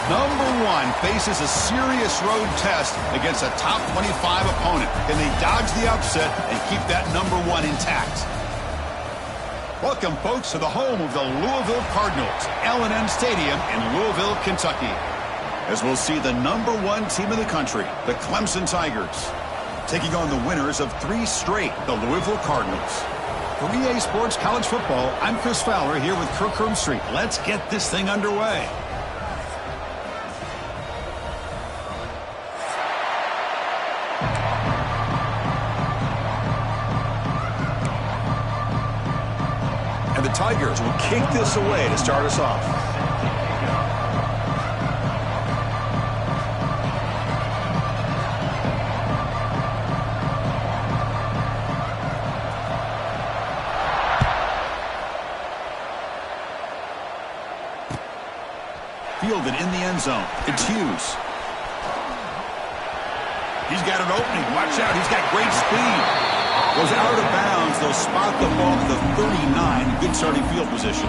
Number 1 faces a serious road test against a top 25 opponent. Can they dodge the upset and keep that number 1 intact? Welcome, folks, to the home of the Louisville Cardinals, L&N Stadium in Louisville, Kentucky. As we'll see the number 1 team in the country, the Clemson Tigers, taking on the winners of 3 straight, the Louisville Cardinals. For EA Sports College Football, I'm Chris Fowler here with Kirk Hermstreet. Let's get this thing underway. And the Tigers will kick this away to start us off. Fielded in the end zone. It's Hughes. He's got an opening. Watch out. He's got great speed. Goes out of bounds. They'll spot the ball at the 39. Good starting field position.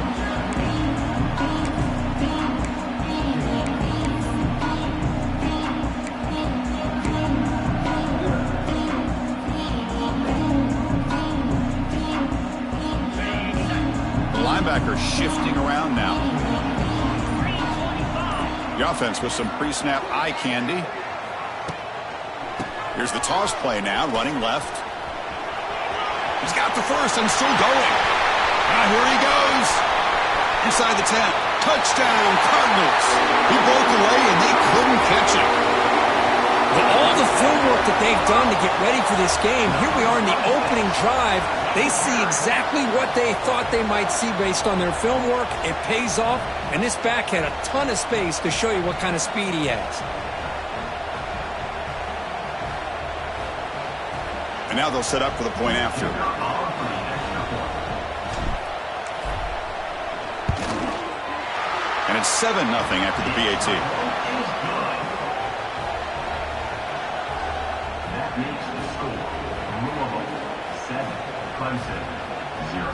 The linebacker shifting around now. The offense with some pre-snap eye candy. Here's the toss play now, running left. He's got the first and still going. Here he goes. Inside the 10. Touchdown, Cardinals. He broke away and they couldn't catch him. Well, all the film work that they've done to get ready for this game, here we are in the opening drive. They see exactly what they thought they might see based on their film work. It pays off, and this back had a ton of space to show you what kind of speed he has. And now they'll set up for the point after. And it's 7-0 after the PAT. That makes the score Louisville 7, Clemson 0.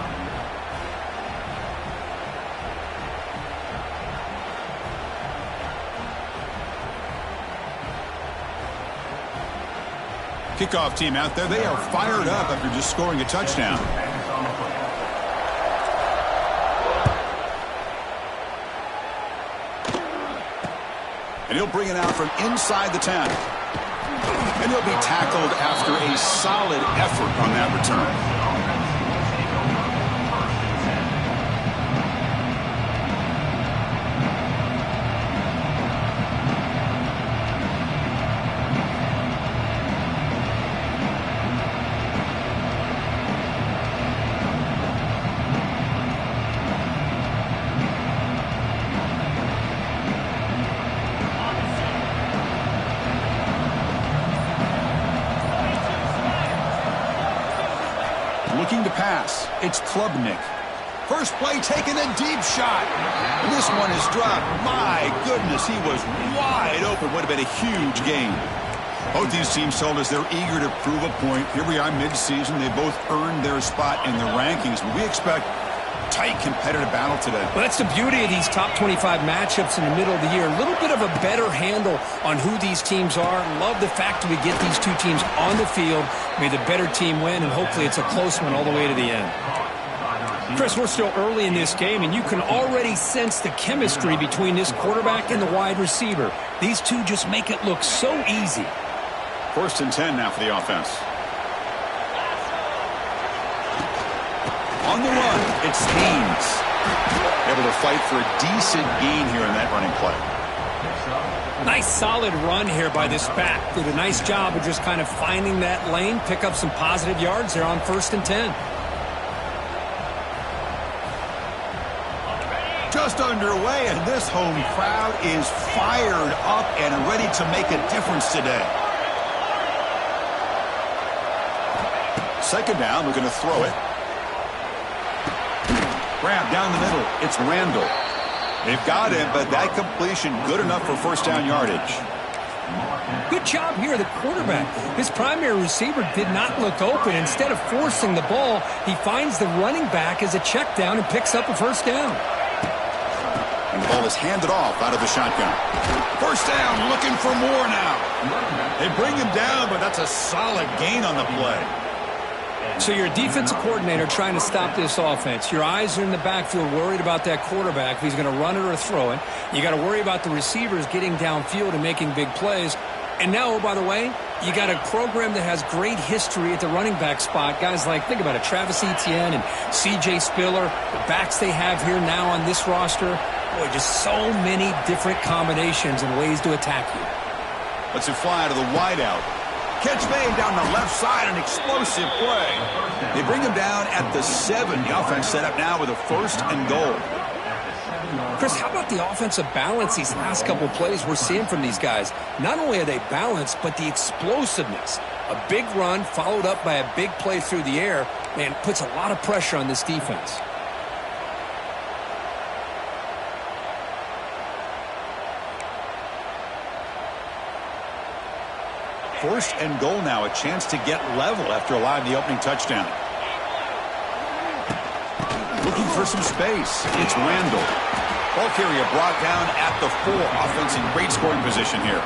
Kickoff team out there. They are fired up after just scoring a touchdown. And he'll bring it out from inside the 10. And he'll be tackled after a solid effort on that return. Looking to pass. It's Klubnik. First play taken, a deep shot. And this one is dropped. My goodness, he was wide open. Would have been a huge gain. Both these teams told us they're eager to prove a point. Here we are mid-season. They both earned their spot in the rankings. But we expect tight competitive battle today. Well, that's the beauty of these top 25 matchups in the middle of the year. A little bit of a better handle on who these teams are. Love the fact that we get these two teams on the field. May the better team win, and hopefully it's a close one all the way to the end. Chris, we're still early in this game, and you can already sense the chemistry between this quarterback and the wide receiver. These two just make it look so easy. 1st and 10 now for the offense. On the run, it's Haynes. Able to fight for a decent gain here in that running play. Nice solid run here by this back. Did a nice job of just kind of finding that lane, pick up some positive yards there on 1st and 10. Just underway, and this home crowd is fired up and ready to make a difference today. 2nd down, we're going to throw it. Grab down the middle. It's Randall. They've got him, but that completion good enough for 1st down yardage. Good job here, the quarterback. His primary receiver did not look open. Instead of forcing the ball, he finds the running back as a check down and picks up a 1st down. And the ball is handed off out of the shotgun. First down, looking for more now. They bring him down, but that's a solid gain on the play. So you're a defensive coordinator trying to stop this offense. Your eyes are in the backfield worried about that quarterback, if he's going to run it or throw it. You got to worry about the receivers getting downfield and making big plays. And now, oh, by the way, you got a program that has great history at the running back spot. Guys like, think about it, Travis Etienne and C.J. Spiller, the backs they have here now on this roster. Boy, just so many different combinations and ways to attack you. Let's it fly to the wideout. Catch made down the left side, an explosive play. They bring him down at the 7. The offense set up now with a 1st and goal. Chris, how about the offensive balance these last couple of plays we're seeing from these guys? Not only are they balanced, but the explosiveness. A big run followed up by a big play through the air, man, puts a lot of pressure on this defense. First and goal now, a chance to get level after allowing the opening touchdown. Looking for some space. It's Randall. Ball carrier brought down at the 4. Offense in great scoring position here.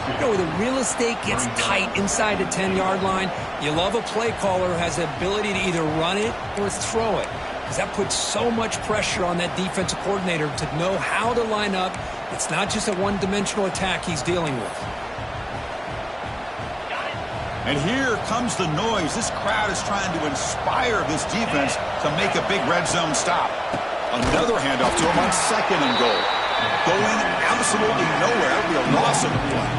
You know, the real estate gets tight inside the 10-yard line. You love a play caller who has the ability to either run it or throw it, because that puts so much pressure on that defensive coordinator to know how to line up. It's not just a one-dimensional attack he's dealing with. And here comes the noise. This crowd is trying to inspire this defense to make a big red zone stop. Another handoff to him on 2nd and goal. Going absolutely nowhere. It'll be a loss of the play.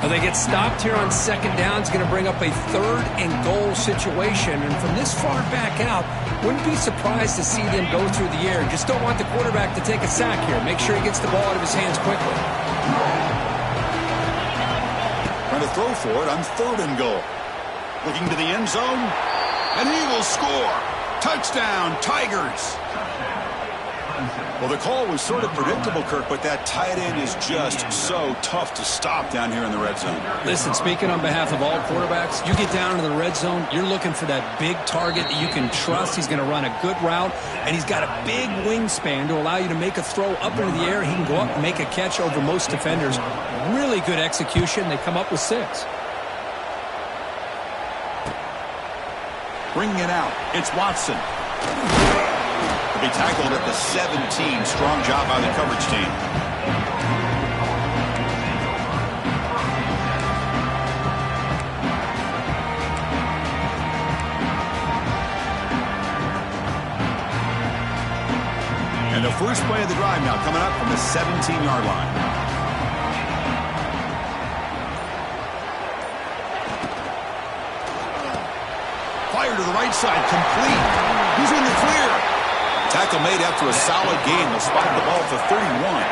Well, they get stopped here on 2nd down. It's going to bring up a 3rd and goal situation. And from this far back out, wouldn't be surprised to see them go through the air. Just don't want the quarterback to take a sack here. Make sure he gets the ball out of his hands quickly. Trying to throw for it on 3rd and goal. Looking to the end zone, and he will score. Touchdown, Tigers. Well, the call was sort of predictable, Kirk, but that tight end is just so tough to stop down here in the red zone. Listen, speaking on behalf of all quarterbacks, you get down into the red zone, you're looking for that big target that you can trust. He's going to run a good route, and he's got a big wingspan to allow you to make a throw up into the air. He can go up and make a catch over most defenders. Really good execution. They come up with 6. Bringing it out, it's Watson. He'll be tackled at the 17. Strong job by the coverage team. And the first play of the drive now coming up from the 17-yard line. Fire to the right side, complete. He's in the clear. Tackle made after a solid gain. They'll spot the ball for 31.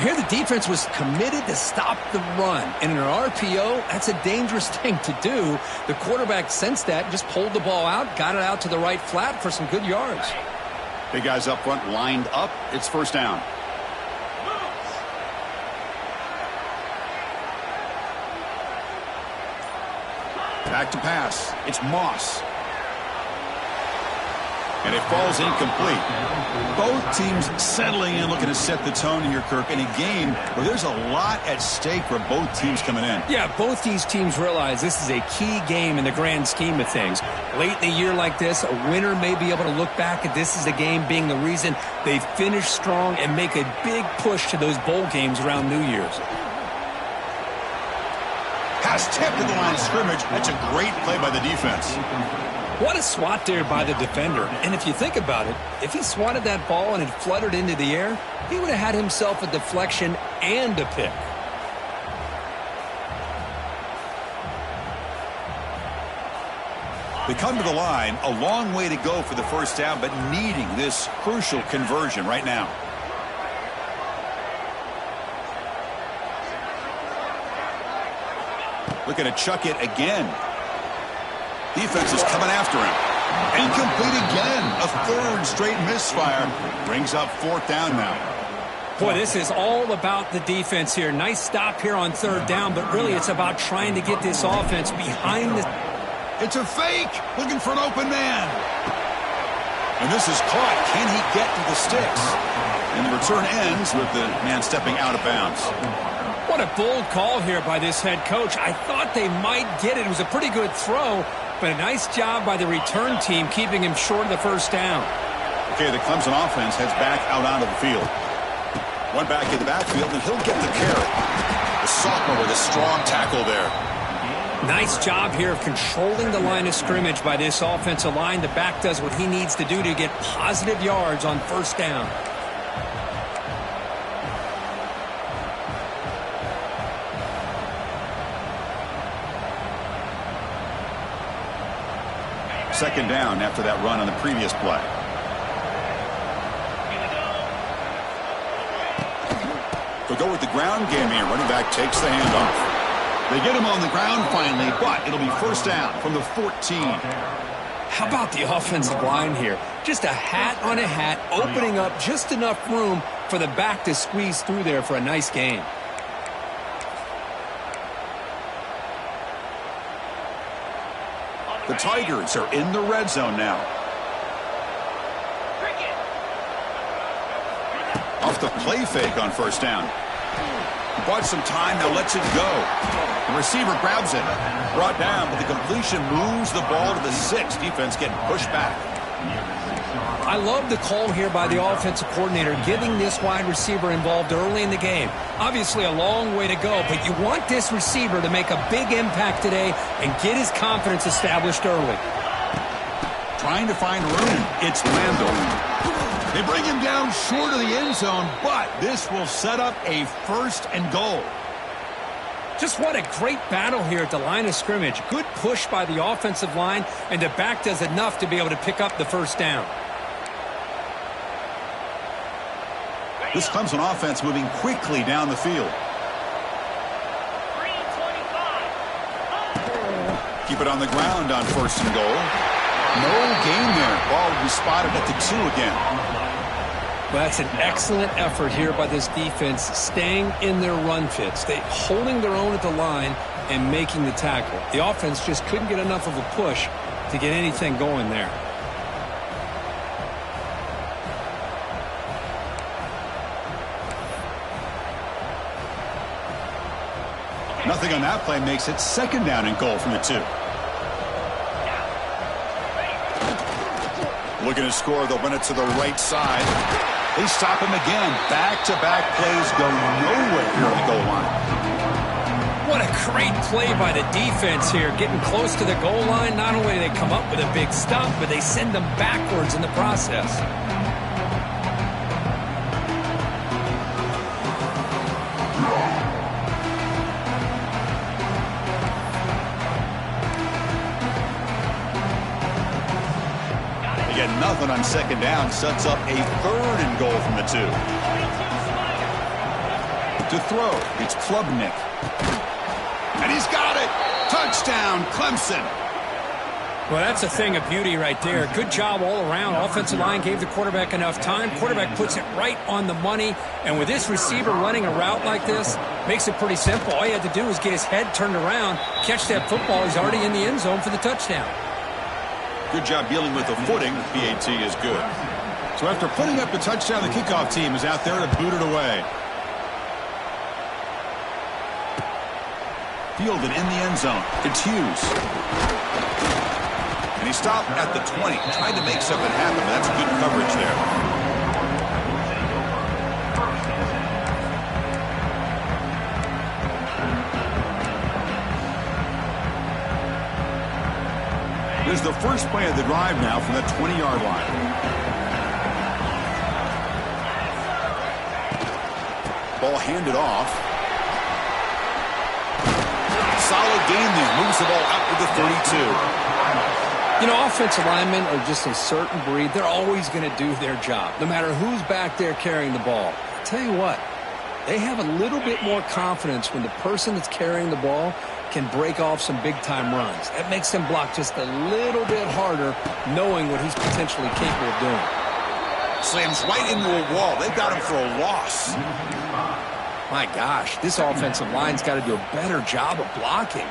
Here the defense was committed to stop the run. And in an RPO, that's a dangerous thing to do. The quarterback sensed that, just pulled the ball out, got it out to the right flat for some good yards. Big guys up front lined up. It's 1st down. Back to pass. It's Moss. And it falls incomplete. Both teams settling in, looking to set the tone here, Kirk, in a game where there's a lot at stake for both teams coming in. Yeah, both these teams realize this is a key game in the grand scheme of things. Late in a year like this, a winner may be able to look back at this as a game being the reason they finish strong and make a big push to those bowl games around New Year's. Pass tipped to the line of scrimmage. That's a great play by the defense. What a swat there by the defender. And if you think about it, if he swatted that ball and it fluttered into the air, he would have had himself a deflection and a pick. They come to the line, a long way to go for the 1st down, but needing this crucial conversion right now. Looking to chuck it again. Defense is coming after him. Incomplete again. A 3rd straight misfire. Brings up 4th down now. Boy, this is all about the defense here. Nice stop here on 3rd down, but really it's about trying to get this offense behind the... It's a fake. Looking for an open man. And this is caught. Can he get to the sticks? And the return ends with the man stepping out of bounds. What a bold call here by this head coach. I thought they might get it. It was a pretty good throw, but a nice job by the return team keeping him short of the first down. Okay, the Clemson offense heads back out onto the field. One back in the backfield, and he'll get the carry. The sophomore with a strong tackle there. Nice job here of controlling the line of scrimmage by this offensive line. The back does what he needs to do to get positive yards on first down. Second down after that run on the previous play. They'll go with the ground game here. Running back takes the handoff. They get him on the ground finally, but it'll be first down from the 14. How about the offensive line here? Just a hat on a hat, opening up just enough room for the back to squeeze through there for a nice gain. The Tigers are in the red zone now. Off the play fake on first down. He bought some time, now lets it go. The receiver grabs it. Brought down, but the completion moves the ball to the 6. Defense getting pushed back. I love the call here by the offensive coordinator, getting this wide receiver involved early in the game. Obviously a long way to go, but you want this receiver to make a big impact today and get his confidence established early. Trying to find room. It's Randall. They bring him down short of the end zone, but this will set up a first and goal. Just what a great battle here at the line of scrimmage. Good push by the offensive line, and the back does enough to be able to pick up the first down. This Clemson offense moving quickly down the field. Keep it on the ground on first and goal. No gain there. Ball will be spotted at the 2 again. Well, that's an excellent effort here by this defense, staying in their run fits. They holding their own at the line and making the tackle. The offense just couldn't get enough of a push to get anything going there. Nothing on that play makes it second down and goal from the 2. Looking to score, they'll run it to the right side. They stop him again. Back-to-back plays go nowhere here on the goal line. What a great play by the defense here. Getting close to the goal line, not only do they come up with a big stop, but they send them backwards in the process. Nothing on second down, sets up a third and goal from the 2. To throw, it's Klubnik. And he's got it! Touchdown, Clemson! Well, that's a thing of beauty right there. Good job all around. Offensive line gave the quarterback enough time. Quarterback puts it right on the money. And with this receiver running a route like this, makes it pretty simple. All you had to do is get his head turned around, catch that football. He's already in the end zone for the touchdown. Good job dealing with the footing. PAT is good. So after putting up the touchdown, the kickoff team is out there to boot it away. Fielded in the end zone. It's Hughes. And he stopped at the 20. Tried to make something happen, but that's good coverage there. Here's the first play of the drive now from the 20-yard line. Ball handed off. Solid gain there. Moves the ball out to the 32. You know, offensive linemen are just a certain breed. They're always going to do their job, no matter who's back there carrying the ball. I'll tell you what, they have a little bit more confidence when the person that's carrying the ball can break off some big-time runs. That makes them block just a little bit harder, knowing what he's potentially capable of doing. Slams right into a wall. They've got him for a loss. My gosh, this offensive line's got to do a better job of blocking.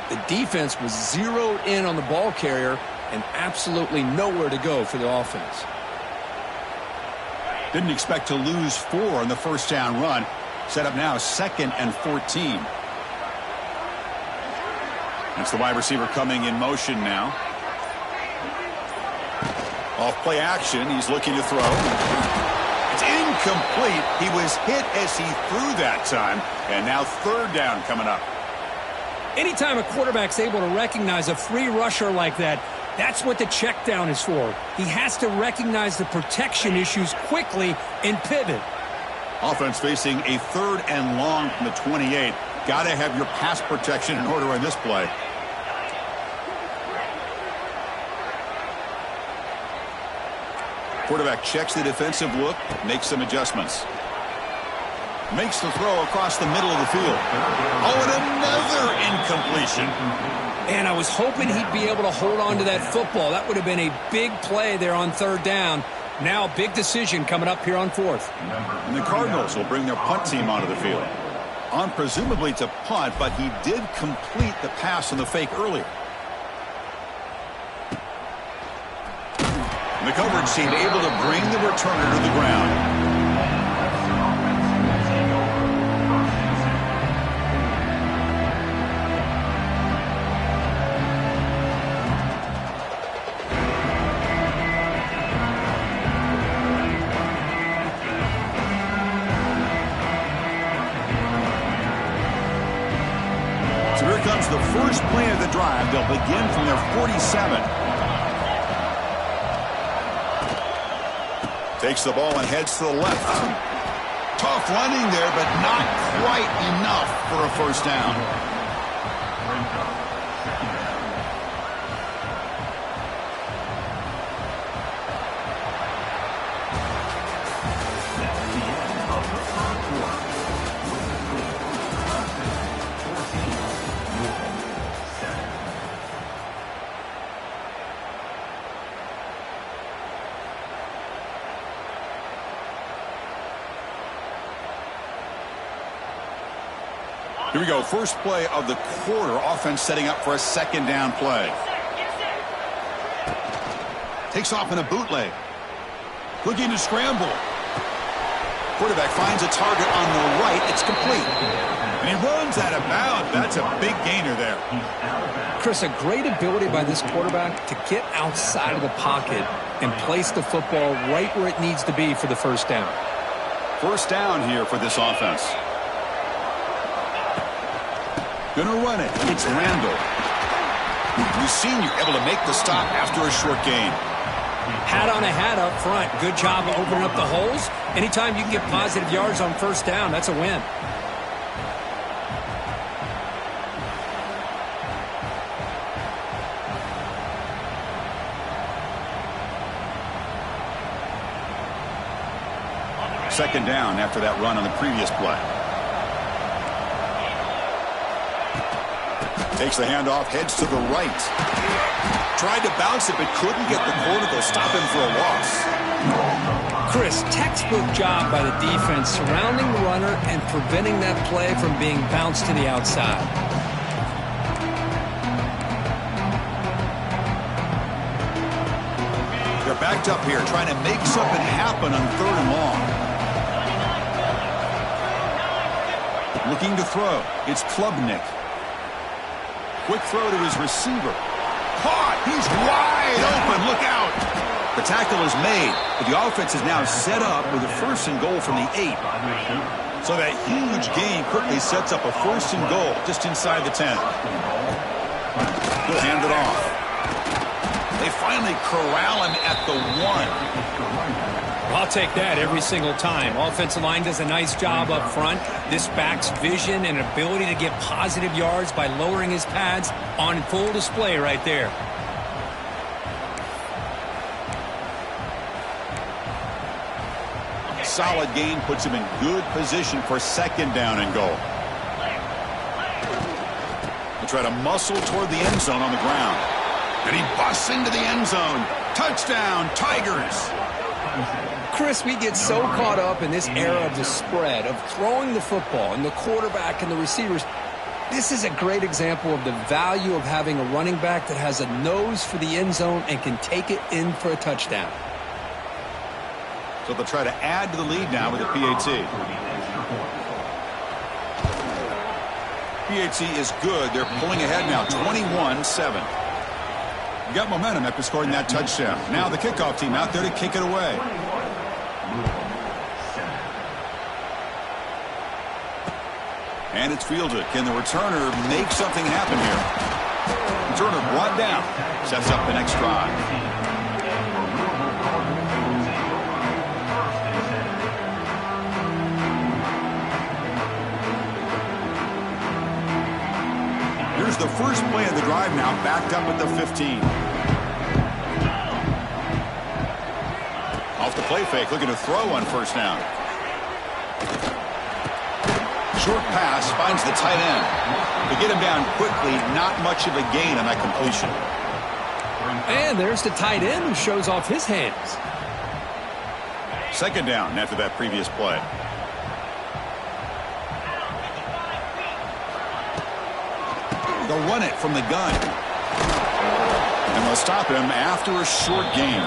The defense was zeroed in on the ball carrier, and absolutely nowhere to go for the offense. Didn't expect to lose 4 on the first down run. Set up now 2nd and 14. That's the wide receiver coming in motion now. Off play action, he's looking to throw. It's incomplete. He was hit as he threw that time. And now 3rd down coming up. Anytime a quarterback's able to recognize a free rusher like that, that's what the check down is for. He has to recognize the protection issues quickly and pivot. Offense facing a 3rd and long from the 28. Got to have your pass protection in order on this play. Quarterback checks the defensive look, makes some adjustments. Makes the throw across the middle of the field. Oh, and another incompletion. And I was hoping he'd be able to hold on to that football. That would have been a big play there on 3rd down. Now a big decision coming up here on 4th. And the Cardinals will bring their punt team onto the field. On presumably to punt, but he did complete the pass on the fake earlier. And the coverage team able to bring the returner to the ground. So here comes the first play of the drive. They'll begin from their 47. Takes the ball and heads to the left. Tough running there, but not quite enough for a first down. Here we go. First play of the quarter. Offense setting up for a 2nd down play. Takes off in a bootleg. Looking to scramble. Quarterback finds a target on the right. It's complete. And he runs out of bounds. That's a big gainer there. Chris, a great ability by this quarterback to get outside of the pocket and place the football right where it needs to be for the first down. First down here for this offense. Gonna run it. It's Randall. We've seen you able to make the stop after a short gain. Hat on a hat up front. Good job of opening up the holes. Anytime you can get positive yards on first down, that's a win. Second down after that run on the previous play. Takes the handoff, heads to the right. Tried to bounce it, but couldn't get the corner to stop him for a loss. Chris, textbook job by the defense surrounding the runner and preventing that play from being bounced to the outside. They're backed up here, trying to make something happen on 3rd and long. Looking to throw. It's Klubnik. Quick throw to his receiver. Caught! He's wide open! Look out! The tackle is made, but the offense is now set up with a 1st and goal from the 8. So that huge gain quickly sets up a 1st and goal just inside the 10. He'll hand it off. They finally corral him at the 1. I'll take that every single time. Offensive line does a nice job up front. This back's vision and ability to get positive yards by lowering his pads on full display right there. Solid gain puts him in good position for 2nd down and goal. He'll try to muscle toward the end zone on the ground. And he busts into the end zone. Touchdown, Tigers! Chris, we get so caught up in this era of the spread, of throwing the football, and the quarterback and the receivers. This is a great example of the value of having a running back that has a nose for the end zone and can take it in for a touchdown. So they'll try to add to the lead now with a PAT. PAT is good. They're pulling ahead now, 21-7. You got momentum after scoring that touchdown. Now the kickoff team out there to kick it away. And it's fielded. Can the returner make something happen here? Returner brought down. Sets up the next drive. Here's the first play of the drive now, backed up at the 15. Off the play fake, looking to throw on first down. Short pass finds the tight end. To get him down quickly, not much of a gain on that completion. And there's the tight end who shows off his hands. Second down after that previous play. They'll run it from the gun. And they'll stop him after a short gain.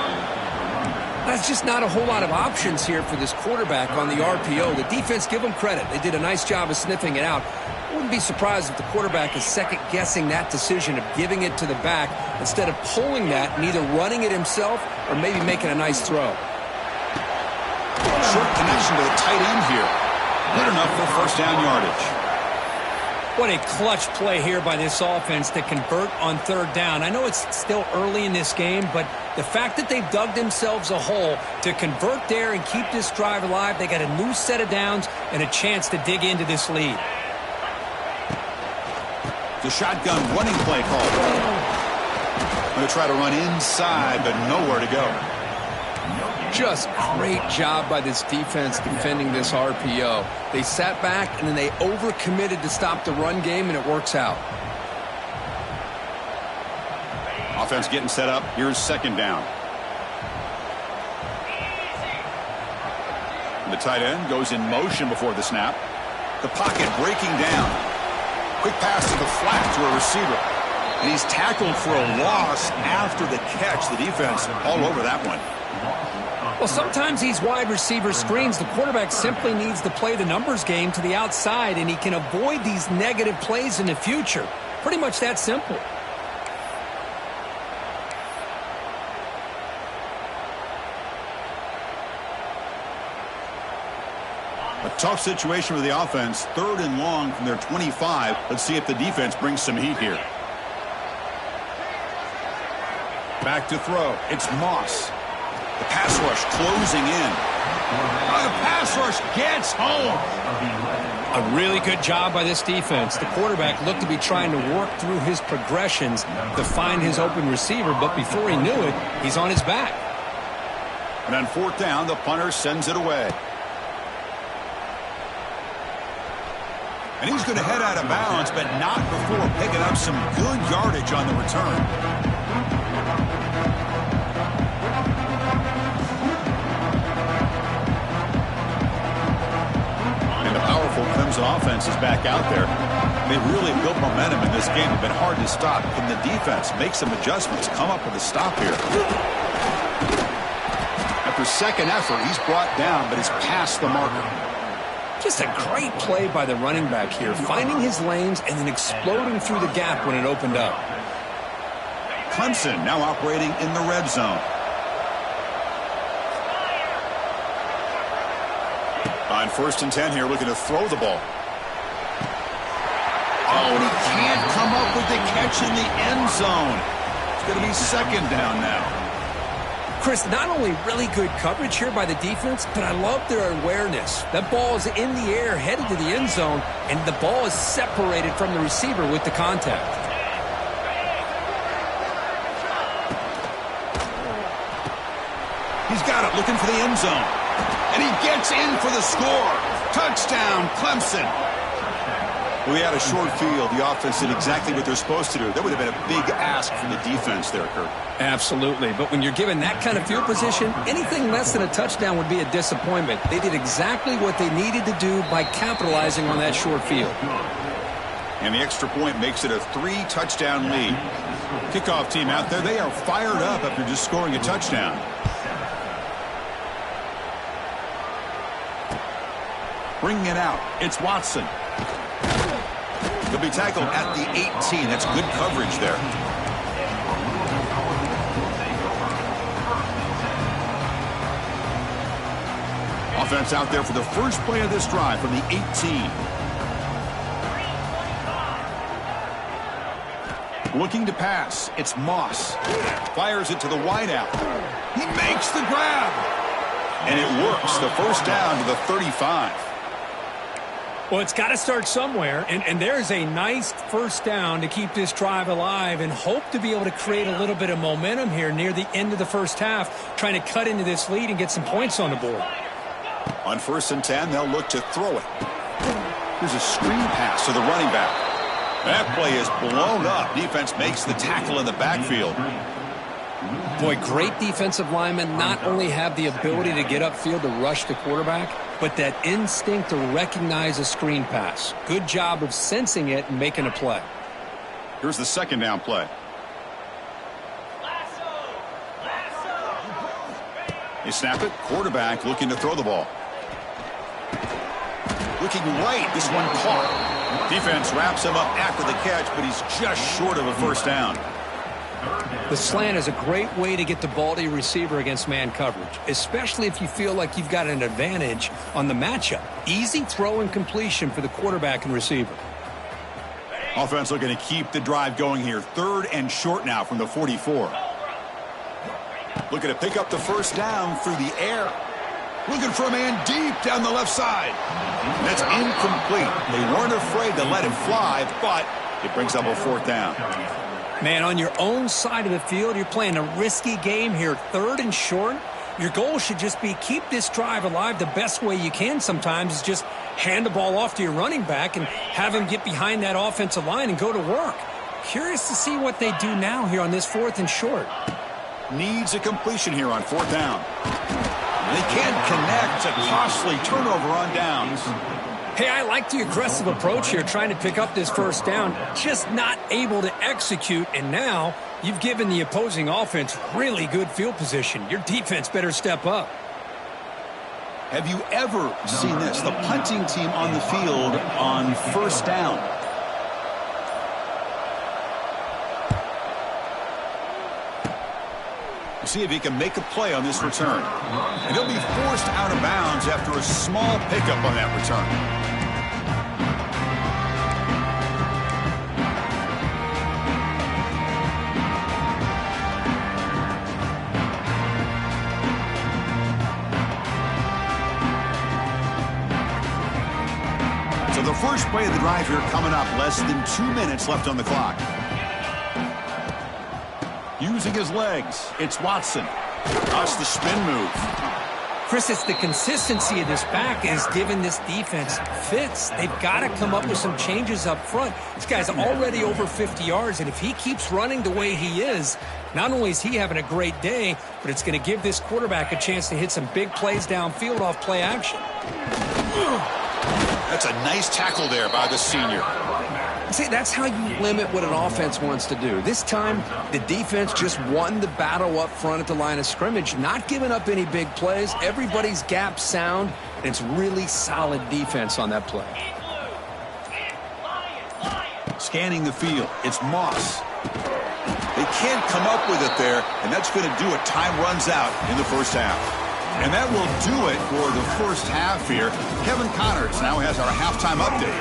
That's just not a whole lot of options here for this quarterback on the RPO. The defense, give them credit. They did a nice job of sniffing it out. I wouldn't be surprised if the quarterback is second-guessing that decision of giving it to the back instead of pulling that and either running it himself or maybe making a nice throw. Short connection to the tight end here. Good enough for first down yardage. What a clutch play here by this offense to convert on third down. I know it's still early in this game, but the fact that they've dug themselves a hole to convert there and keep this drive alive, they got a new set of downs and a chance to dig into this lead. The shotgun running play call. Going to try to run inside, but nowhere to go. Just great job by this defense defending this RPO. They sat back and then they overcommitted to stop the run game, and it works out. Offense getting set up. Here's second down. The tight end goes in motion before the snap. The pocket breaking down. Quick pass to the flat to a receiver. And he's tackled for a loss after the catch. The defense all over that one. Well, sometimes these wide receiver screens, the quarterback simply needs to play the numbers game to the outside, and he can avoid these negative plays in the future. Pretty much that simple. A tough situation for the offense. Third and long from their 25. Let's see if the defense brings some heat here. Back to throw. It's Moss. The pass rush closing in. The pass rush gets home. A really good job by this defense. The quarterback looked to be trying to work through his progressions to find his open receiver, but before he knew it, he's on his back. And on fourth down, the punter sends it away. And he's going to head out of bounds, but not before picking up some good yardage on the return. Clemson offense is back out there. They really built momentum in this game. It's been hard to stop. Can the defense make some adjustments, come up with a stop here? After second effort, he's brought down, but he's past the marker. Just a great play by the running back here, finding his lanes and then exploding through the gap when it opened up. Clemson now operating in the red zone. On first and 10 here, looking to throw the ball. Oh, and he can't come up with the catch in the end zone. It's going to be second down now. Chris, not only really good coverage here by the defense, but I love their awareness. That ball is in the air, headed to the end zone, and the ball is separated from the receiver with the contact. He's got it, looking for the end zone. And he gets in for the score. Touchdown, Clemson. We had a short field. The offense did exactly what they're supposed to do. That would have been a big ask from the defense there, Kurt. Absolutely. But when you're given that kind of field position, anything less than a touchdown would be a disappointment. They did exactly what they needed to do by capitalizing on that short field. And the extra point makes it a 3-touchdown lead. Kickoff team out there, they are fired up after just scoring a touchdown. Bringing it out, it's Watson. He'll be tackled at the 18. That's good coverage there. Offense out there for the first play of this drive from the 18. Looking to pass. It's Moss. Fires it to the wideout. He makes the grab. And it works. The first down to the 35. Well, it's got to start somewhere, and there's a nice first down to keep this drive alive and hope to be able to create a little bit of momentum here near the end of the first half, trying to cut into this lead and get some points on the board. On 1st and 10, they'll look to throw it. Here's a screen pass to the running back. That play is blown up. Defense makes the tackle in the backfield. Boy, great defensive linemen not only have the ability to get upfield to rush the quarterback, but that instinct to recognize a screen pass. Good job of sensing it and making a play. Here's the second down play. They snap it. Quarterback looking to throw the ball. Looking right. This one caught. Defense wraps him up after the catch, but he's just short of a first down. The slant is a great way to get the ball to your receiver against man coverage, especially if you feel like you've got an advantage on the matchup. Easy throw and completion for the quarterback and receiver. Offense looking to keep the drive going here. 3rd and short now from the 44. Looking to pick up the first down through the air. Looking for a man deep down the left side. That's incomplete. They weren't afraid to let it fly, but it brings up a 4th down. Man, on your own side of the field, you're playing a risky game here. 3rd and short. Your goal should just be keep this drive alive the best way you can sometimes is just hand the ball off to your running back and have him get behind that offensive line and go to work. Curious to see what they do now here on this 4th and short. Needs a completion here on 4th down. They can't connect. A costly turnover on downs. Hey, I like the aggressive approach here, trying to pick up this first down, just not able to execute, and now you've given the opposing offense really good field position. Your defense better step up. Have you ever seen this? The punting team on the field on 1st down. See if he can make a play on this return. And he'll be forced out of bounds after a small pickup on that return. So the first play of the drive here coming up. Less than 2 minutes left on the clock. Using his legs, it's Watson. That's the spin move. Chris, it's the consistency of this back is giving this defense fits. They've got to come up with some changes up front. This guy's already over 50 yards, and if he keeps running the way he is, not only is he having a great day, but it's going to give this quarterback a chance to hit some big plays downfield off play action. That's a nice tackle there by the senior. See, that's how you limit what an offense wants to do. This time, the defense just won the battle up front at the line of scrimmage, not giving up any big plays. Everybody's gap sound, and it's really solid defense on that play. Scanning the field, it's Moss. They can't come up with it there, and that's going to do it. Time runs out in the first half. And that will do it for the first half here. Kevin Connors now has our halftime update.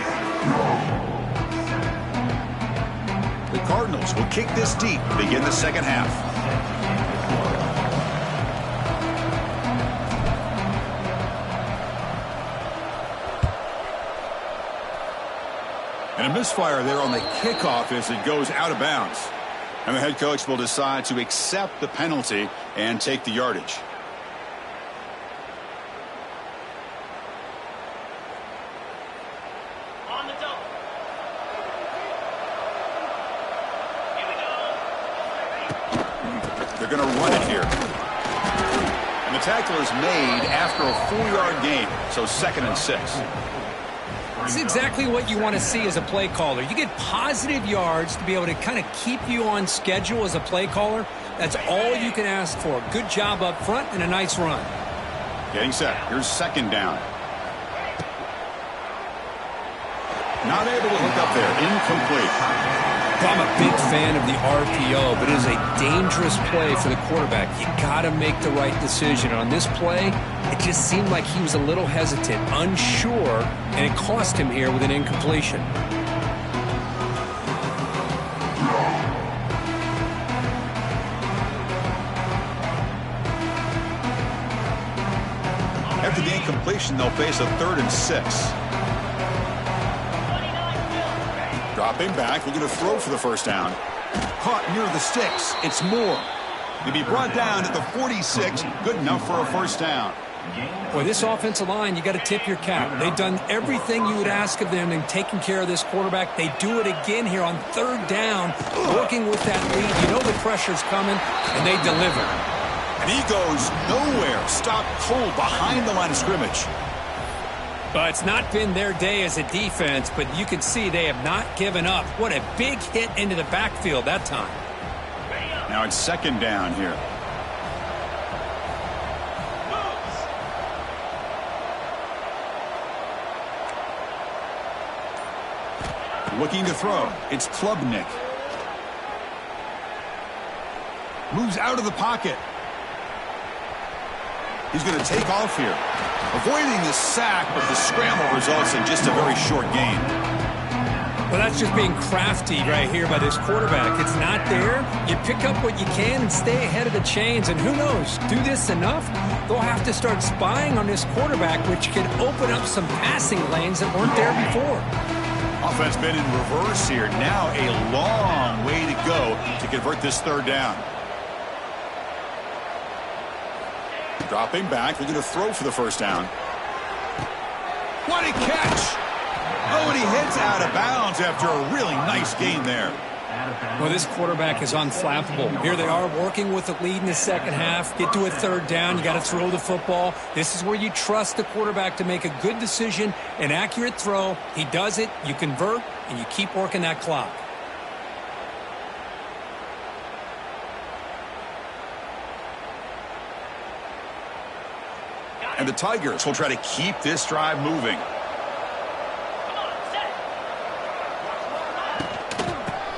The Cardinals will kick this deep to begin the second half. And a misfire there on the kickoff as it goes out of bounds. And the head coach will decide to accept the penalty and take the yardage. They're going to run it here. And the tackle is made after a 4-yard gain, so 2nd and 6. This is exactly what you want to see as a play caller. You get positive yards to be able to kind of keep you on schedule as a play caller. That's all you can ask for. Good job up front and a nice run. Getting set. Here's second down. Not able to hook up there. Incomplete. I'm a big fan of the RPO, but it is a dangerous play for the quarterback. You got to make the right decision. On this play, it just seemed like he was a little hesitant, unsure, and it cost him here with an incompletion. After the incompletion, they'll face a 3rd and 6. Dropping back, looking to throw for the first down. Caught near the sticks. It's Moore. He'll be brought down at the 46. Good enough for a first down. Boy, this offensive line, you got to tip your cap. They've done everything you would ask of them in taking care of this quarterback. They do it again here on 3rd down, working with that lead. You know the pressure's coming, and they deliver. And he goes nowhere. Stopped cold behind the line of scrimmage. Well, it's not been their day as a defense, but you can see they have not given up. What a big hit into the backfield that time. Now it's second down here. Looking to throw. It's Klubnik. Moves out of the pocket. He's going to take off here. Avoiding the sack, but the scramble results in just a very short gain. Well, that's just being crafty right here by this quarterback. It's not there. You pick up what you can and stay ahead of the chains. And who knows, do this enough, they'll have to start spying on this quarterback, which can open up some passing lanes that weren't there before. Offense been in reverse here. Now a long way to go to convert this 3rd down. Dropping back, looking to throw for the first down. What a catch! Oh, and he heads out of bounds after a really nice gain there. Well, this quarterback is unflappable. Here they are working with the lead in the second half. Get to a 3rd down, you got to throw the football. This is where you trust the quarterback to make a good decision, an accurate throw. He does it, you convert, and you keep working that clock. And the Tigers will try to keep this drive moving.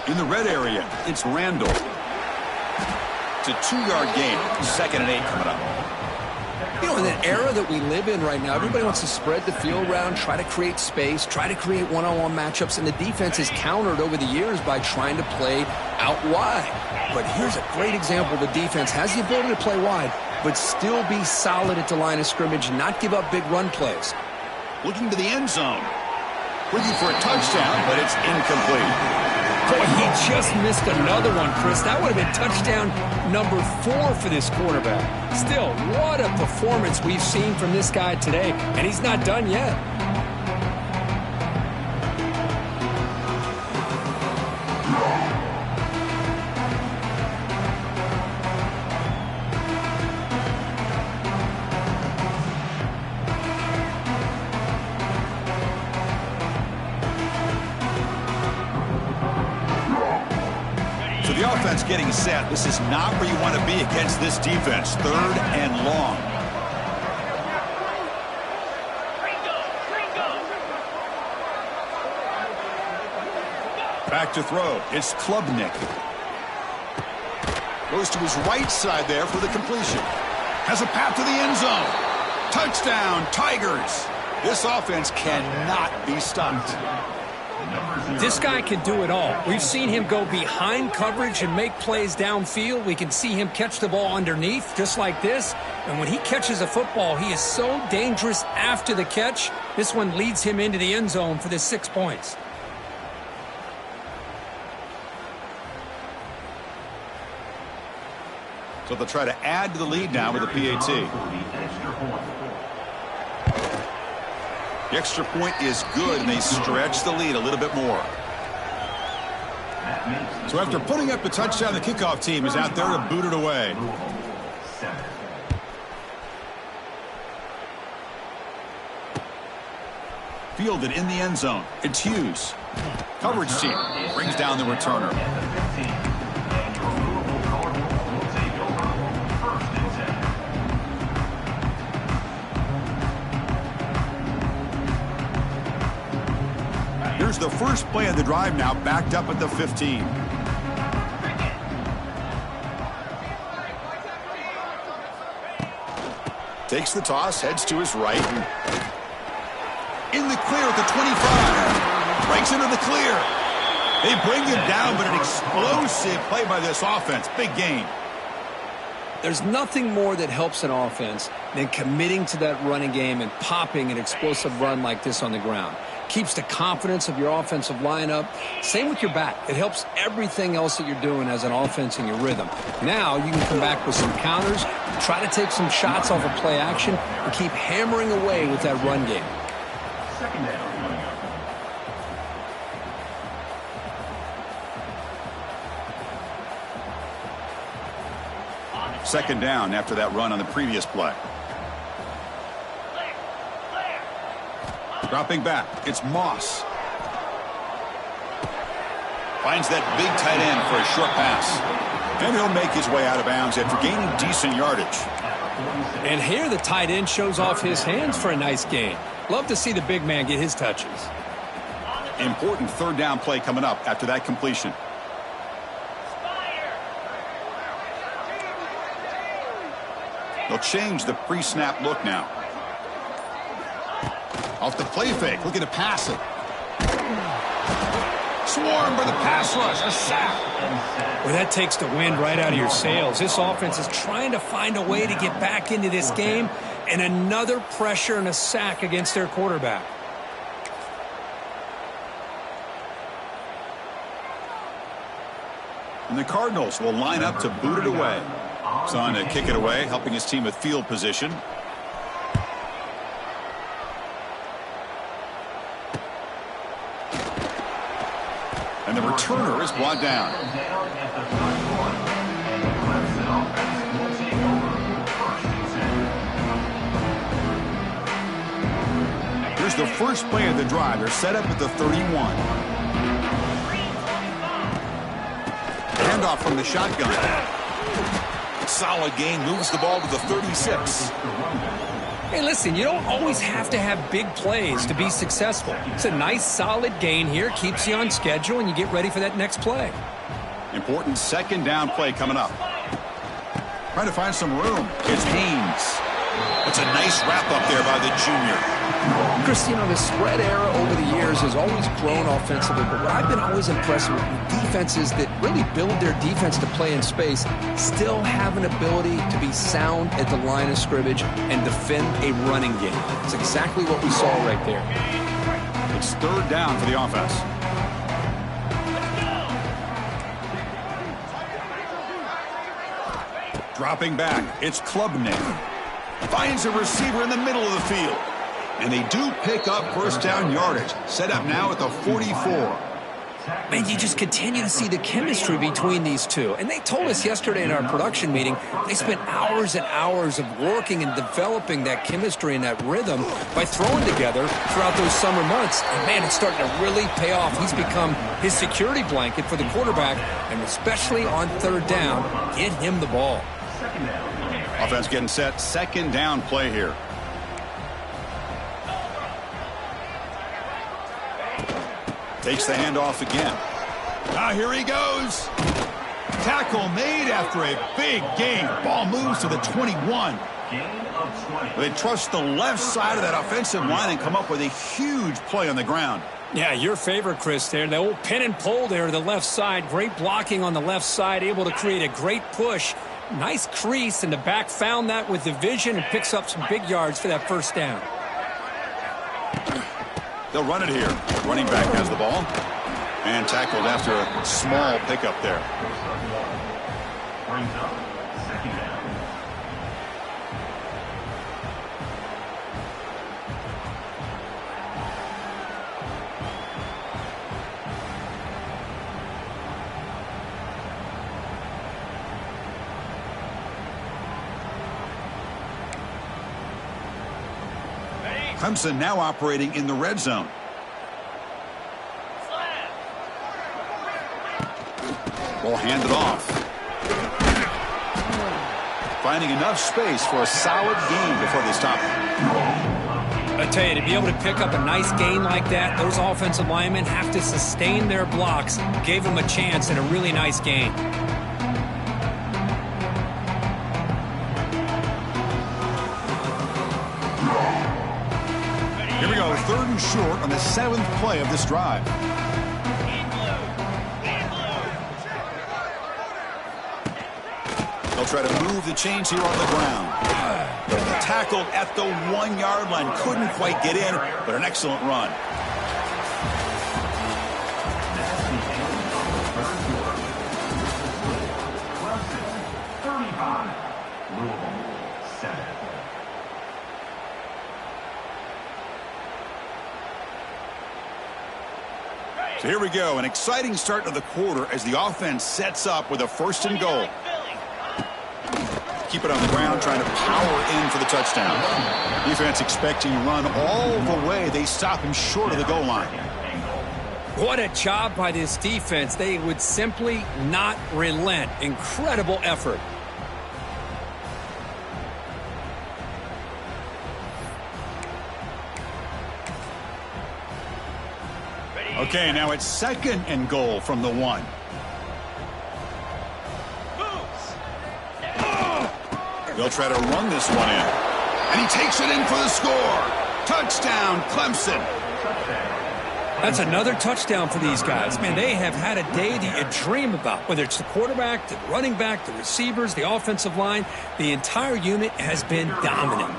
In the red area, it's Randall. It's a 2-yard gain. 2nd and 8 coming up. You know, in the era that we live in right now, everybody wants to spread the field around, try to create space, try to create one-on-one matchups, and the defense is countered over the years by trying to play out wide. But here's a great example. The defense has the ability to play wide, but still be solid at the line of scrimmage, not give up big run plays. Looking to the end zone. Looking for a touchdown, but it's incomplete. Boy, he just missed another one, Chris. That would have been touchdown number 4 for this quarterback. Still, what a performance we've seen from this guy today, and he's not done yet. The offense getting set. This is not where you want to be against this defense. 3rd and long. Back to throw. It's Klubnik. Goes to his right side there for the completion. Has a path to the end zone. Touchdown, Tigers. This offense cannot be stopped. This guy can do it all. We've seen him go behind coverage and make plays downfield. We can see him catch the ball underneath, just like this. And when he catches a football, he is so dangerous after the catch. This one leads him into the end zone for the 6 points. So they'll try to add to the lead now with a PAT. The extra point is good, and they stretch the lead a little bit more. So after putting up the touchdown, the kickoff team is out there to boot it away. Fielded in the end zone. It's Hughes. Coverage team brings down the returner. Here's the first play of the drive now, backed up at the 15. Takes the toss, heads to his right. In the clear at the 25. Breaks into the clear. They bring him down, but an explosive play by this offense. Big gain. There's nothing more that helps an offense than committing to that running game and popping an explosive run like this on the ground. Keeps the confidence of your offensive lineup. Same with your back. It helps everything else that you're doing as an offense in your rhythm. Now you can come back with some counters, try to take some shots off of play action, and keep hammering away with that run game. Second down. Second down after that run on the previous play. Dropping back, it's Moss. Finds that big tight end for a short pass. And he'll make his way out of bounds after gaining decent yardage. And here the tight end shows off his hands for a nice gain. Love to see the big man get his touches. Important third down play coming up after that completion. They'll change the pre-snap look now. Off the play fake, looking to pass it. Swarm for the pass rush, a sack. Well, that takes the wind right out of your sails. This offense is trying to find a way to get back into this game, and another pressure and a sack against their quarterback. And the Cardinals will line up to boot it away. Son to kick it away, helping his team with field position. And the returner is brought down. Here's the first play of the drive. They're set up at the 31. Handoff from the shotgun. Solid gain, moves the ball to the 36. Hey, listen, you don't always have to have big plays to be successful. It's a nice, solid gain here, keeps you on schedule, and you get ready for that next play. Important second down play coming up. Trying to find some room. It's Haynes. That's a nice wrap up there by the junior. Chris, you know, the spread era over the years has always grown offensively, but what I've been always impressed with defenses that really build their defense to play in space still have an ability to be sound at the line of scrimmage and defend a running game. It's exactly what we saw right there. It's third down for the offense. Dropping back, it's Klubnik. Finds a receiver in the middle of the field. And they do pick up first down yardage. Set up now at the 44. Man, you just continue to see the chemistry between these two. And they told us yesterday in our production meeting, they spent hours and hours of working and developing that chemistry and that rhythm by throwing together throughout those summer months. And, man, it's starting to really pay off. He's become his security blanket for the quarterback, and especially on third down, get him the ball. Offense getting set. Second down play here. Takes the handoff again. Now here he goes. Tackle made after a big gain. Ball moves to the 21. They trust the left side of that offensive line and come up with a huge play on the ground. Yeah, your favorite, Chris, there. The old pin and pull there to the left side. Great blocking on the left side. Able to create a great push. Nice crease, and the back found that with the vision and picks up some big yards for that first down. They'll run it here. Running back has the ball. And tackled after a small pickup there. Brings up second down. Clemson now operating in the red zone. Ball handed off. Finding enough space for a solid gain before they stop it. I tell you, to be able to pick up a nice gain like that, those offensive linemen have to sustain their blocks. Gave them a chance and a really nice gain. Here we go, 3rd and short on the 7th play of this drive. They'll try to move the chains here on the ground. Tackled at the 1-yard line. Couldn't quite get in, but an excellent run. So here we go, an exciting start to the quarter as the offense sets up with a 1st and goal. Keep it on the ground, trying to power in for the touchdown. Defense expecting to run all the way. They stop him short of the goal line. What a job by this defense. They would simply not relent. Incredible effort. Okay, now it's 2nd and goal from the 1. They'll try to run this one in. And he takes it in for the score. Touchdown, Clemson. That's another touchdown for these guys. Man, they have had a day that you dream about. Whether it's the quarterback, the running back, the receivers, the offensive line, the entire unit has been dominant.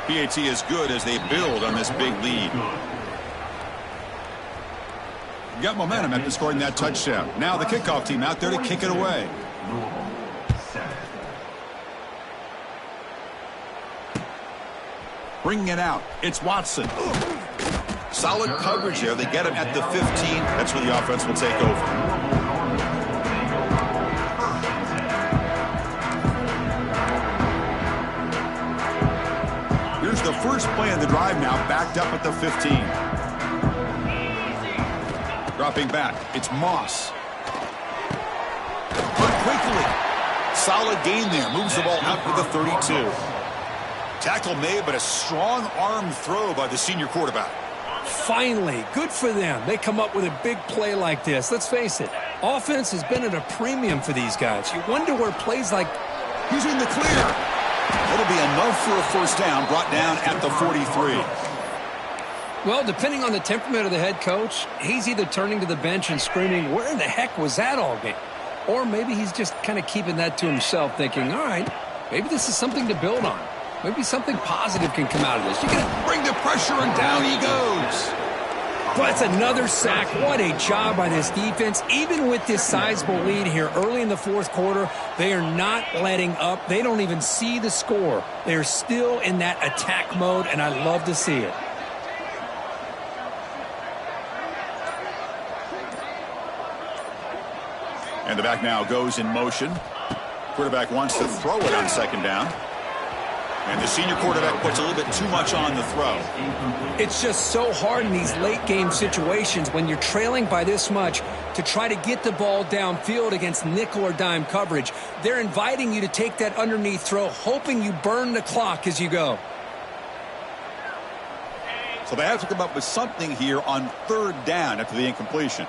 PAT is good as they build on this big lead. Got momentum after scoring that touchdown. Now the kickoff team out there to kick it away. Bringing it out. It's Watson. Solid coverage there. They get him at the 15. That's where the offense will take over. Here's the first play of the drive now, backed up at the 15. Dropping back, it's Moss. But quickly, solid gain there. Moves the ball out to the 32. Tackle made, but a strong arm throw by the senior quarterback. Finally, good for them. They come up with a big play like this. Let's face it, offense has been at a premium for these guys. You wonder where plays like... He's in the clear. It'll be enough for a 1st down, brought down at the 43. Well, depending on the temperament of the head coach, he's either turning to the bench and screaming, where in the heck was that all game? Or maybe he's just kind of keeping that to himself, thinking, all right, maybe this is something to build on. Maybe something positive can come out of this. You can bring the pressure, and down he goes. But it's another sack. What a job by this defense. Even with this sizable lead here early in the 4th quarter, they are not letting up. They don't even see the score. They're still in that attack mode, and I love to see it. And the back now goes in motion. Quarterback wants to throw it on 2nd down. And the senior quarterback puts a little bit too much on the throw. It's just so hard in these late game situations when you're trailing by this much to try to get the ball downfield against nickel or dime coverage. They're inviting you to take that underneath throw, hoping you burn the clock as you go. So they have to come up with something here on 3rd down after the incompletion.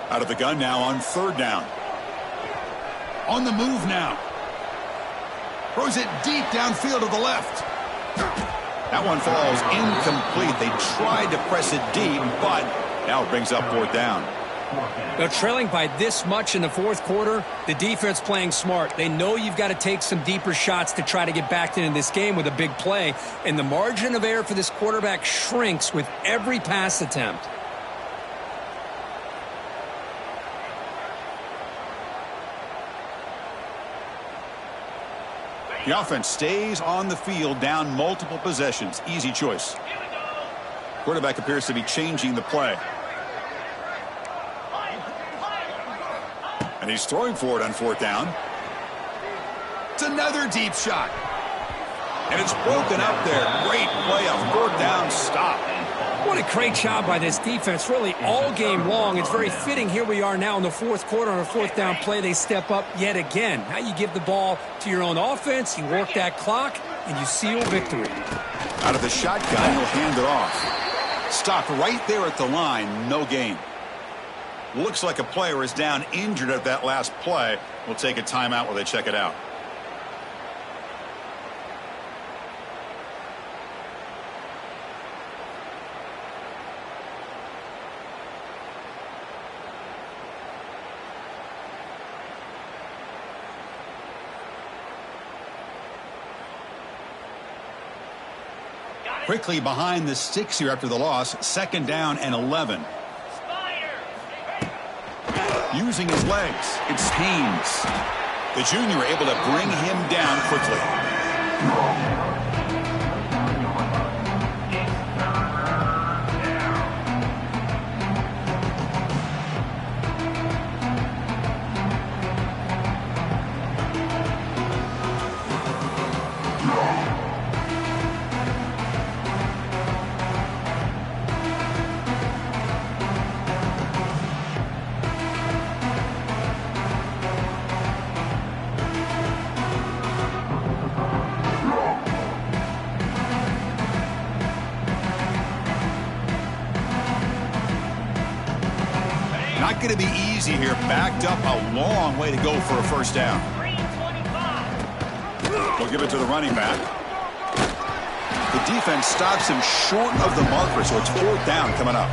Out of the gun now on 3rd down. On the move now. Throws it deep downfield to the left. That one falls incomplete. They tried to press it deep, but now it brings up 4th down. They're trailing by this much in the 4th quarter. The defense playing smart. They know you've got to take some deeper shots to try to get back into this game with a big play. And the margin of error for this quarterback shrinks with every pass attempt. The offense stays on the field, down multiple possessions. Easy choice. Quarterback appears to be changing the play. And he's throwing for it on 4th down. It's another deep shot. And it's broken up there. Great play, a 4th down stop. What a great job by this defense, really all game long. It's very fitting. Here we are now in the 4th quarter on a 4th down play. They step up yet again. Now you give the ball to your own offense, you work that clock, and you seal victory. Out of the shotgun, he'll hand it off. Stopped right there at the line, no gain. Looks like a player is down injured at that last play. We'll take a timeout while they check it out. Quickly behind the sticks here after the loss. 2nd down and 11. Using his legs, it's Haynes. The junior able to bring him down quickly. Not going to be easy here. Backed up a long way to go for a 1st down. We'll give it to the running back. The defense stops him short of the marker, so it's 4th down coming up.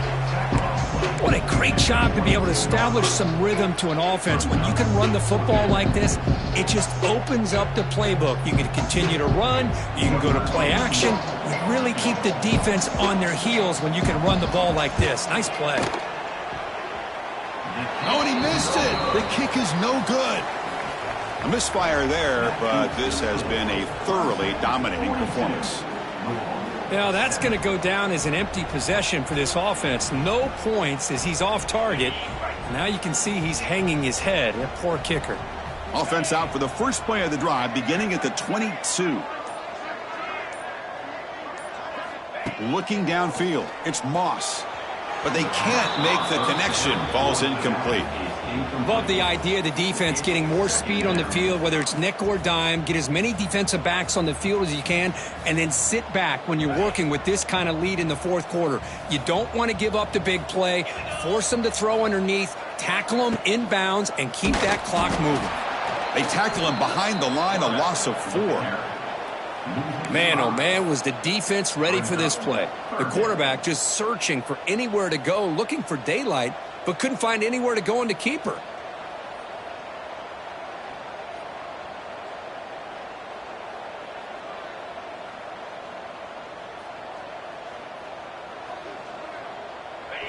What a great job to be able to establish some rhythm to an offense. When you can run the football like this, it just opens up the playbook. You can continue to run. You can go to play action. You really keep the defense on their heels when you can run the ball like this. Nice play. Oh, and he missed it. The kick is no good. A misfire there, but this has been a thoroughly dominating performance. Now that's going to go down as an empty possession for this offense. No points as he's off target. Now you can see he's hanging his head. A poor kicker. Offense out for the first play of the drive, beginning at the 22. Looking downfield, it's Moss. But they can't make the connection. Ball's incomplete. Love the idea of the defense getting more speed on the field, whether it's nickel or dime. Get as many defensive backs on the field as you can, and then sit back when you're working with this kind of lead in the 4th quarter. You don't want to give up the big play. Force them to throw underneath, tackle them inbounds, and keep that clock moving. They tackle him behind the line, a loss of 4. Man, oh man, was the defense ready for this play. The quarterback just searching for anywhere to go, looking for daylight, but couldn't find anywhere to go into keeper.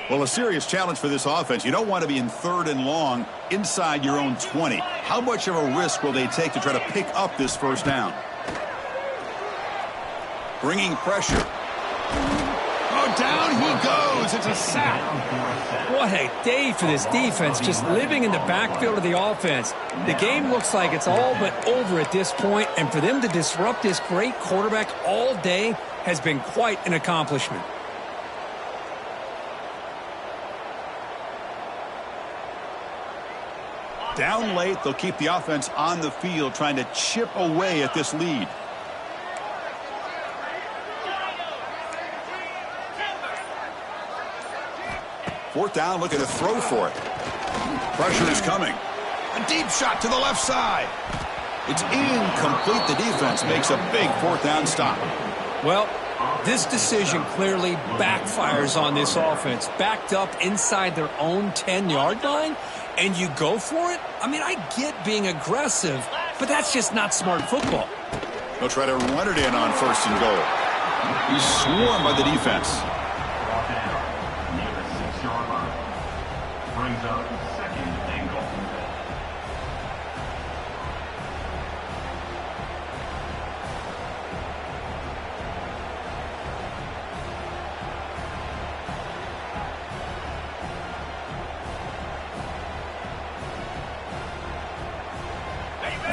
Well, a serious challenge for this offense. You don't want to be in 3rd and long inside your own 20. How much of a risk will they take to try to pick up this 1st down? Bringing pressure. Oh, down he goes. It's a sack. What a day for this defense, just living in the backfield of the offense. The game looks like it's all but over at this point, and for them to disrupt this great quarterback all day has been quite an accomplishment. Down late, they'll keep the offense on the field trying to chip away at this lead. Fourth down, looking to throw for it. Pressure is coming. A deep shot to the left side. It's incomplete. The defense makes a big 4th down stop. Well, this decision clearly backfires on this offense. Backed up inside their own 10-yard line, and you go for it? I mean, I get being aggressive, but that's just not smart football. They'll try to run it in on 1st and goal. He's swarmed by the defense. Brings up 2nd and goal.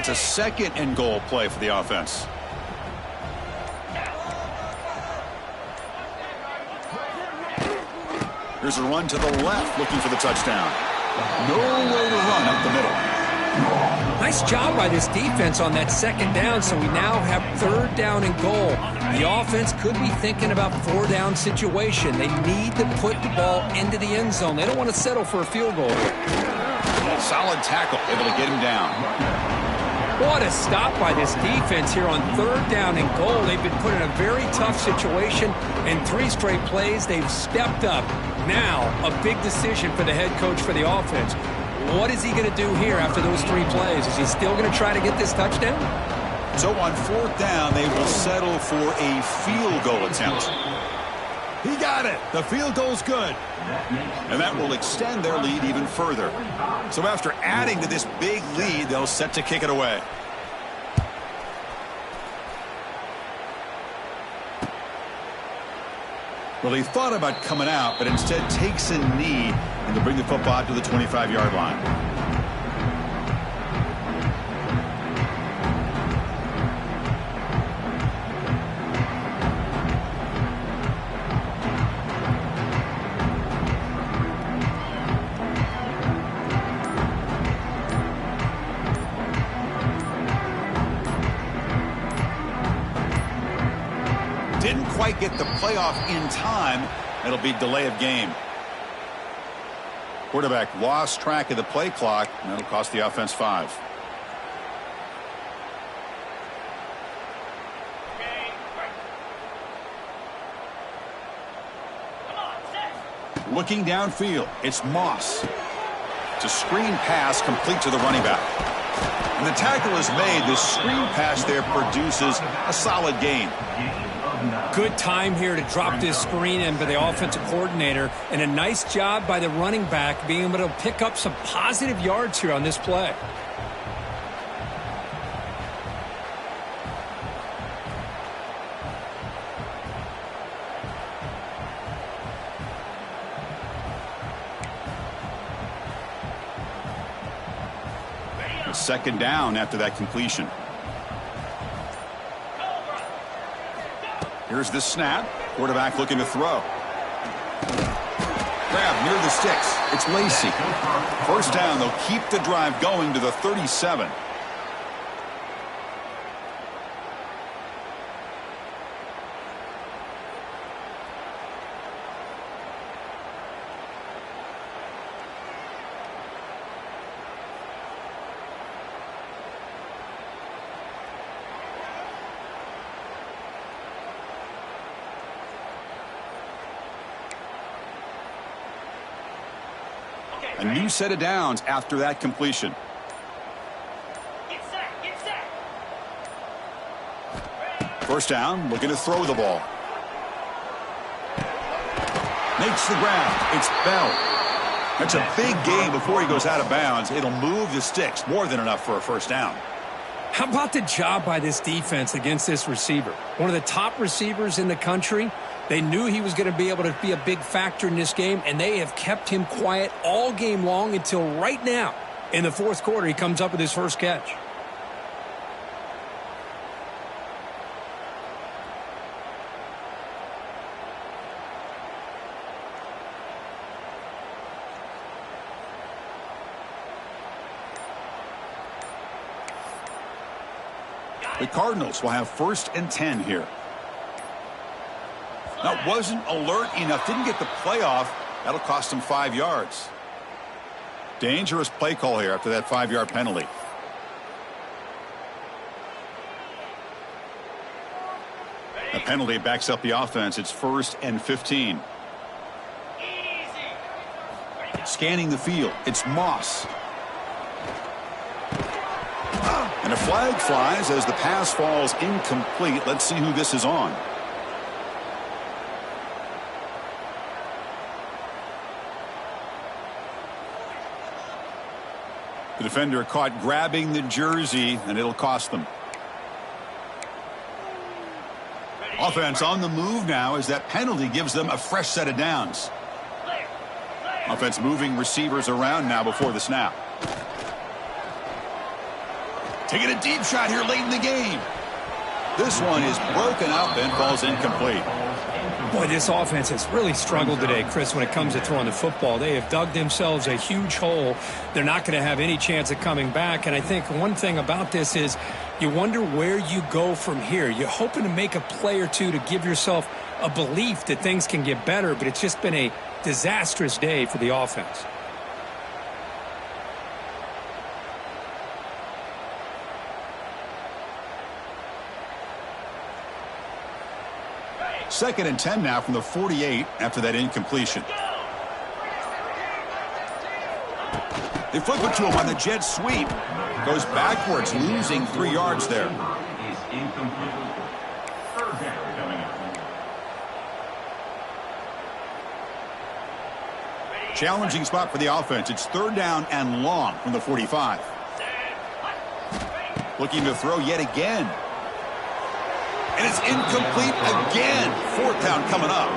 That's a second and goal play for the offense. Here's a run to the left, looking for the touchdown. Nowhere to run up the middle. Nice job by this defense on that second down, so we now have third down and goal. The offense could be thinking about four-down situation. They need to put the ball into the end zone. They don't want to settle for a field goal. Solid tackle, able to get him down. What a stop by this defense here on third down and goal. They've been put in a very tough situation, and 3 straight plays, they've stepped up. Now, a big decision for the head coach for the offense. What is he going to do here after those 3 plays? Is he still going to try to get this touchdown? So on fourth down, they will settle for a field goal attempt. He got it. The field goal's good. And that will extend their lead even further. So after adding to this big lead, they'll set to kick it away. Well, he thought about coming out, but instead takes a knee and to bring the football to the 25-yard line. Didn't quite get the playoff in time. It'll be delay of game. Quarterback lost track of the play clock, and that'll cost the offense 5. Looking downfield, it's Moss. It's a screen pass complete to the running back. And the tackle is made. The screen pass there produces a solid gain. Good time here to drop this screen in by the offensive coordinator, and a nice job by the running back being able to pick up some positive yards here on this play. A second down after that completion. Here's the snap. Quarterback looking to throw. Grab near the sticks. It's Lacey. First down, they'll keep the drive going to the 37. A new set of downs after that completion. First down, looking to throw the ball. Makes the grab. It's Bell. That's a big gain before he goes out of bounds. It'll move the sticks. More than enough for a first down. How about the job by this defense against this receiver? One of the top receivers in the country. They knew he was going to be able to be a big factor in this game, and they have kept him quiet all game long until right now. In the fourth quarter, he comes up with his first catch. The Cardinals will have 1st and 10 here. That wasn't alert enough. Didn't get the playoff. That'll cost him 5 yards. Dangerous play call here after that 5-yard penalty. A penalty backs up the offense. It's 1st and 15. Scanning the field. It's Moss. And a flag flies as the pass falls incomplete. Let's see who this is on. The defender caught grabbing the jersey, and it'll cost them. Offense on the move now as that penalty gives them a fresh set of downs. Offense moving receivers around now before the snap. Taking a deep shot here late in the game. This one is broken up and falls incomplete. Boy, this offense has really struggled today, Chris, when it comes to throwing the football. They have dug themselves a huge hole. They're not going to have any chance of coming back. And I think one thing about this is you wonder where you go from here. You're hoping to make a play or two to give yourself a belief that things can get better, but it's just been a disastrous day for the offense. Second and 10 now from the 48 after that incompletion. They flip it to him on the jet sweep. Goes backwards, losing 3 yards there. Challenging spot for the offense. It's third down and long from the 45. Looking to throw yet again. And it's incomplete again. Fourth down coming up.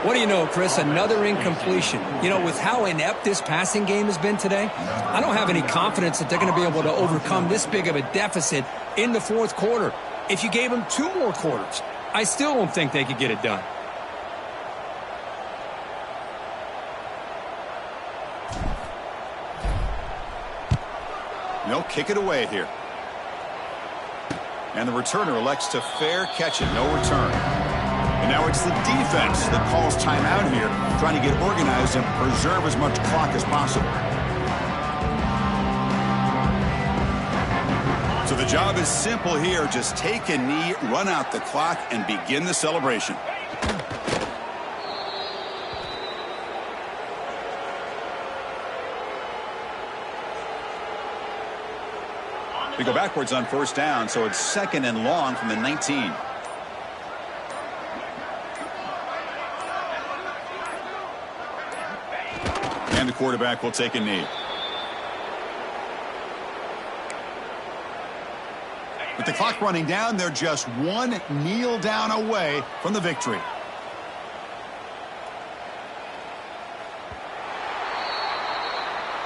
What do you know, Chris? Another incompletion. You know, with how inept this passing game has been today, I don't have any confidence that they're going to be able to overcome this big of a deficit in the fourth quarter. If you gave them 2 more quarters, I still don't think they could get it done. They'll kick it away here. And the returner elects to fair catch it. No return. And now it's the defense that calls timeout here, trying to get organized and preserve as much clock as possible. So the job is simple here. Just take a knee, run out the clock, and begin the celebration. They go backwards on first down, so it's second and long from the 19. And the quarterback will take a knee. With the clock running down, they're just one kneel down away from the victory.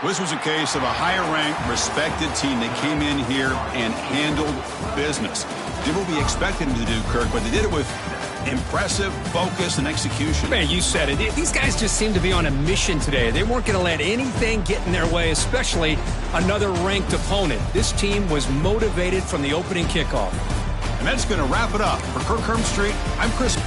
This was a case of a higher-ranked, respected team that came in here and handled business. Did what we expected them to do, Kirk, but they did it with impressive focus and execution. Man, you said it. These guys just seem to be on a mission today. They weren't going to let anything get in their way, especially another ranked opponent. This team was motivated from the opening kickoff. And that's going to wrap it up. For Kirk Street, I'm Chris.